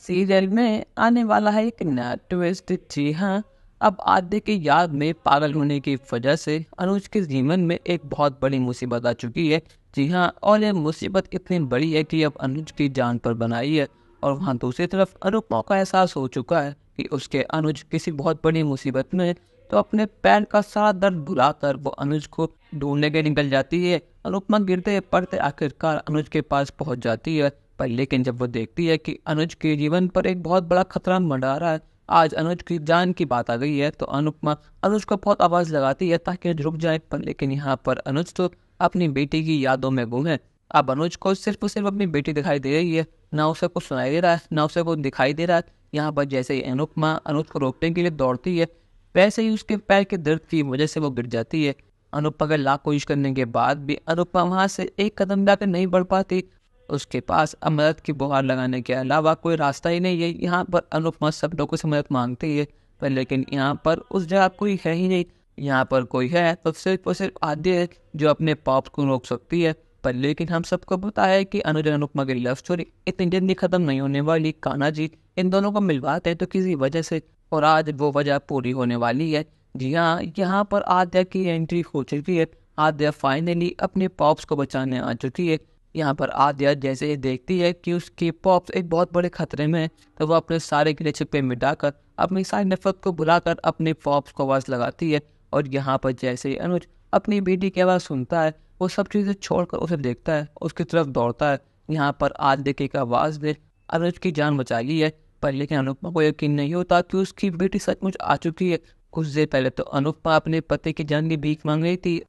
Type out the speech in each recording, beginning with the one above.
Serial में आने वाला है एक नया ट्विस्ट। जी हाँ, अब आद्य की याद में पागल होने की वजह से अनुज के जीवन में एक बहुत बड़ी मुसीबत आ चुकी है। जी हाँ, और यह मुसीबत इतनी बड़ी है कि अब अनुज की जान पर बनाई है। और वहाँ दूसरी तरफ अनुपमा का एहसास हो चुका है कि उसके अनुज किसी बहुत बड़ी मुसीबत में है। तो अपने पैर का सारा दर्द भुलाकर वो अनुज को ढूंढने के निकल जाती है। अनुपमा गिरते पड़ते आखिरकार अनुज के पास पहुंच जाती है। पर लेकिन जब वो देखती है कि अनुज के जीवन पर एक बहुत बड़ा खतरा मंडरा रहा है, आज अनुज की जान की बात आ गई है, तो अनुपमा अनुज को बहुत आवाज लगाती है ताकि अनुज रुक जाए। पर लेकिन यहाँ पर अनुज तो अपनी बेटी की यादों में गुम है। अब अनुज को सिर्फ और सिर्फ अपनी बेटी दिखाई दे रही है, ना उसे कुछ सुनाई दे रहा है, ना उसे कुछ दिखाई दे रहा है। यहाँ पर जैसे ही अनुपमा अनुज को रोकने के लिए दौड़ती है, वैसे ही उसके पैर के दर्द की वजह से वो गिर जाती है। अनुपमा का लाख कोशिश करने के बाद भी अनुपमा वहां से एक कदम जाकर नहीं बढ़ पाती। उसके पास अब मदद की गुहार लगाने के अलावा कोई रास्ता ही नहीं है। यहाँ पर अनुपमा सब लोगों से मदद मांगती है, पर लेकिन यहाँ पर उस जगह कोई है ही नहीं। यहाँ पर कोई है तो सिर्फ और सिर्फ आद्य है जो अपने पॉप को रोक सकती है। पर लेकिन हम सबको पता है कि अनुज और अनुपमा की लव स्टोरी इतनी जल्दी खत्म नहीं होने वाली। कान्हा जी इन दोनों को मिलवाते हैं तो किसी वजह से, और आज वो वजह पूरी होने वाली है। जी हाँ, यहाँ पर आद्या की एंट्री हो चुकी है। आद्या फाइनली अपने पॉप्स को बचाने आ चुकी है। यहाँ पर आद्या जैसे ही देखती है कि उसके पॉप्स एक बहुत बड़े खतरे में है, तो वो अपने सारे गिले छिपे मिटाकर अपनी सारी नफरत को भुलाकर अपने पॉप्स को आवाज़ लगाती है। और यहाँ पर जैसे ही अनुज अपनी बेटी की आवाज़ सुनता है, वो सब चीज़ें छोड़कर उसे देखता है, उसकी तरफ दौड़ता है। यहाँ पर आद्य की आवाज़ ने अनुज की जान बचा ली है। पर लेकिन अनुपमा को यकीन नहीं होता कि उसकी बेटी सचमुच आ चुकी है। कुछ देर पहले तो अनुपमा अपने पति की जान की भीख मांग रही थी,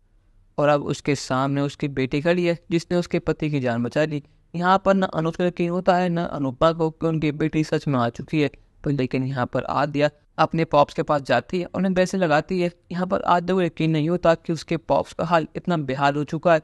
और अब उसके सामने उसकी बेटी खड़ी है जिसने उसके पति की जान बचा ली। यहाँ पर न अनुज को यकीन होता है, न अनुपमा को कि उनकी बेटी सच में आ चुकी है। पर लेकिन यहाँ पर आद्या अपने पॉप्स के पास जाती है, उन्हें पैसे लगाती है। यहाँ पर आद्या को यकीन नहीं होता कि उसके पॉप्स का हाल इतना बेहाल हो चुका है।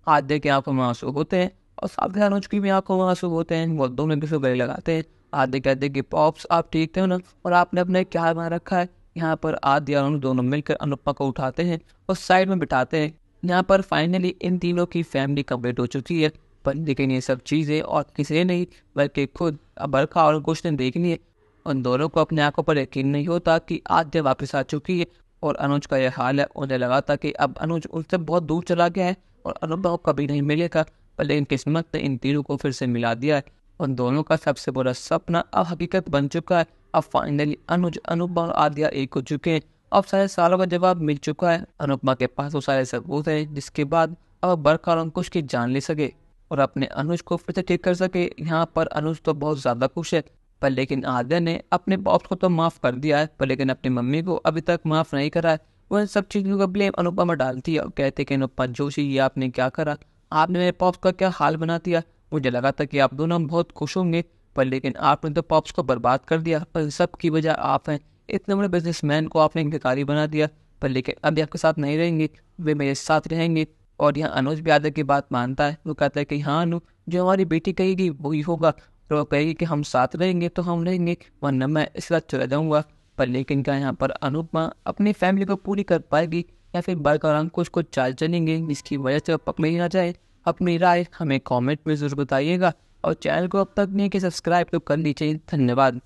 आद्या की आंखों में आंसू होते हैं और साथ ही अनुज की भी आंखों में आंसू होते हैं। वो दोनों एक दूसरे को गले लगाते हैं। आद्या कहते हैं कि पॉप्स आप ठीक थे ना, और आपने अपने क्या बना रखा है। यहाँ पर आद्या और अनुज दोनों मिलकर अनुपमा को उठाते हैं और साइड में बिठाते हैं। यहाँ पर फाइनली इन तीनों की फैमिली कंप्लीट हो चुकी है। पर लेकिन ये सब चीज़ें और किसी ने नहीं बल्कि खुद बरखा और कुछ ने देखनी है। उन दोनों को अपने आंखों पर यकीन नहीं होता कि आद्या वापस आ चुकी है। और अनुज का यह हाल है, उन्हें लगा था कि अब अनुज उनसे बहुत दूर चला गया है और अनुपमा को कभी नहीं मिलेगा। पर लेकिन किस्मत ने इन तीनों को फिर से मिला दिया है। उन दोनों का सबसे बड़ा सपना अब हकीकत बन चुका है। अब फाइनली अनुज, अनुपमा और आद्या एक हो चुके हैं। अब सारे सवालों का जवाब मिल चुका है। अनुपमा के पास वो सारे सबूत हैं जिसके बाद अब बरखा और अंकुश की जान ले सके और अपने अनुज को फिर से ठीक कर सके। यहाँ पर अनुज तो बहुत ज़्यादा खुश है। पर लेकिन आद्या ने अपने बॉस को तो माफ़ कर दिया है, पर लेकिन अपनी मम्मी को अभी तक माफ़ नहीं करा है। वो इन सब चीज़ों का ब्लेम अनुपमा डालती है और कहते हैं कि अनुपमा जोशी, ये आपने क्या करा, आपने मेरे पॉप्स का क्या हाल बना दिया। मुझे लगा था कि आप दोनों बहुत खुश होंगे, पर लेकिन आपने तो पॉप्स को बर्बाद कर दिया और सब की वजह आप हैं। इतने बड़े बिजनेसमैन को आपने भिखारी बना दिया। पर लेकिन अभी आपके साथ नहीं रहेंगे, वे मेरे साथ रहेंगे। और यहाँ अनुज भी आद्या की बात मानता है। वो कहता है कि हाँ अनु, जो हमारी बेटी कहेगी वही होगा। तो वो कहेगी कि हम साथ रहेंगे तो हम रहेंगे, वरना मैं इस रात चला जाऊँगा। पर लेकिन क्या यहाँ पर अनुपमा अपनी फैमिली को पूरी कर पाएगी, या फिर बरखा और अंकुश को चाल चलेंगे जिसकी वजह से वो पकड़े ही ना जाए। अपनी राय हमें कमेंट में ज़रूर बताइएगा और चैनल को अब तक नहीं कि सब्सक्राइब तो कर लीजिए। धन्यवाद।